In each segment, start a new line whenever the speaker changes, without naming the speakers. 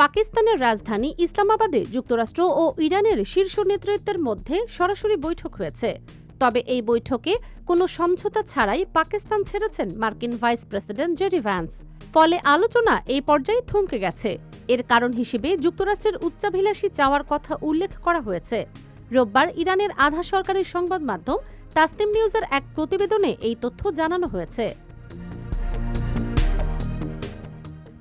পাকিস্তানের রাজধানী ইসলামাবাদে যুক্তরাষ্ট্র ও ইরানের শীর্ষ নেতৃত্বের মধ্যে সরাসরি বৈঠক হয়েছে। তবে এই বৈঠকে কোনো সমঝোতা ছাড়াই পাকিস্তান ছেড়েছেন মার্কিন ভাইস প্রেসিডেন্ট জেডি ভ্যান্স। ফলে আলোচনা এই পর্যায়ে থমকে গেছে। এর কারণ হিসেবে যুক্তরাষ্ট্রের উচ্চাভিলাষী চাওয়ার কথা উল্লেখ করা হয়েছে। রোববার ইরানের আধা সরকারি সংবাদ মাধ্যম তাসনিম নিউজের এক প্রতিবেদনে এই তথ্য জানানো হয়েছে।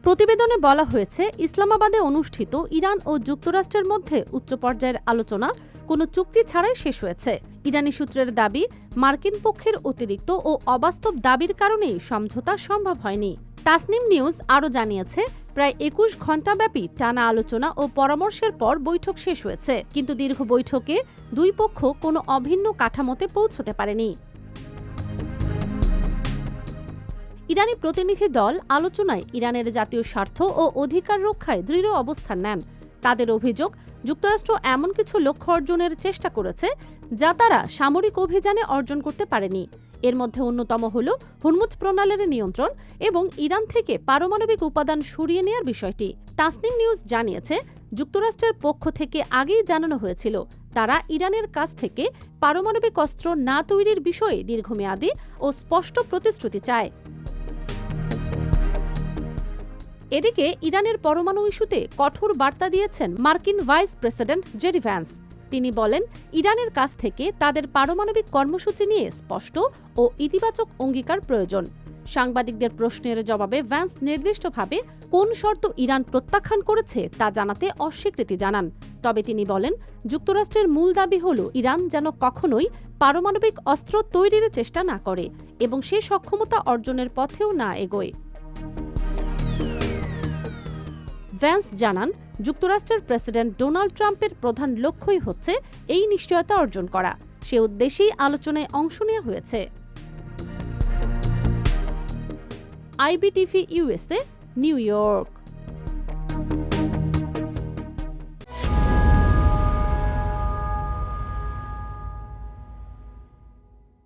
প্রতিবেদনে বলা হয়েছে, ইসলামাবাদে অনুষ্ঠিত ইরান ও যুক্তরাষ্ট্রের মধ্যে উচ্চ পর্যায়ের আলোচনা কোনো চুক্তি ছাড়াই শেষ হয়েছে। ইরানি সূত্রের দাবি, মার্কিন পক্ষের অতিরিক্ত ও অবাস্তব দাবির কারণেই সমঝোতা সম্ভব হয়নি। তাসনিম নিউজ আরও জানিয়েছে, প্রায় ২১ ঘণ্টাব্যাপী টানা আলোচনা ও পরামর্শের পর বৈঠক শেষ হয়েছে, কিন্তু দীর্ঘ বৈঠকে দুই পক্ষ কোনো অভিন্ন কাঠামোতে পৌঁছতে পারেনি। ইরানি প্রতিনিধি দল আলোচনায় ইরানের জাতীয় স্বার্থ ও অধিকার রক্ষায় দৃঢ় অবস্থান নেন। তাদের অভিযোগ, যুক্তরাষ্ট্র এমন কিছু লক্ষ্য অর্জনের চেষ্টা করেছে যা তারা সামরিক অভিযানে অর্জন করতে পারেনি। এর মধ্যে অন্যতম হল হরমুজ প্রণালীর নিয়ন্ত্রণ এবং ইরান থেকে পারমাণবিক উপাদান সরিয়ে নেওয়ার বিষয়টি। তাসনিম নিউজ জানিয়েছে, যুক্তরাষ্ট্রের পক্ষ থেকে আগেই জানানো হয়েছিল তারা ইরানের কাছ থেকে পারমাণবিক অস্ত্র না তৈরির বিষয়ে দীর্ঘমেয়াদী ও স্পষ্ট প্রতিশ্রুতি চায়। এদিকে ইরানের পরমাণু ইস্যুতে কঠোর বার্তা দিয়েছেন মার্কিন ভাইস প্রেসিডেন্ট জেডি ভ্যান্স। তিনি বলেন, ইরানের কাছ থেকে তাদের পারমাণবিক কর্মসূচি নিয়ে স্পষ্ট ও ইতিবাচক অঙ্গীকার প্রয়োজন। সাংবাদিকদের প্রশ্নের জবাবে ভ্যান্স নির্দিষ্টভাবে কোন শর্ত ইরান প্রত্যাখ্যান করেছে তা জানাতে অস্বীকৃতি জানান। তবে তিনি বলেন, যুক্তরাষ্ট্রের মূল দাবি হল ইরান যেন কখনোই পারমাণবিক অস্ত্র তৈরির চেষ্টা না করে এবং সে সক্ষমতা অর্জনের পথেও না এগোয়। ভ্যান্স জানান, যুক্তরাষ্ট্রের প্রেসিডেন্ট ডোনাল্ড ট্রাম্পের প্রধান লক্ষ্যই হচ্ছে এই নিশ্চয়তা অর্জন করা। সে উদ্দেশ্যেই আলোচনায় অংশ নেওয়া হয়েছে। IBTV USA, new York.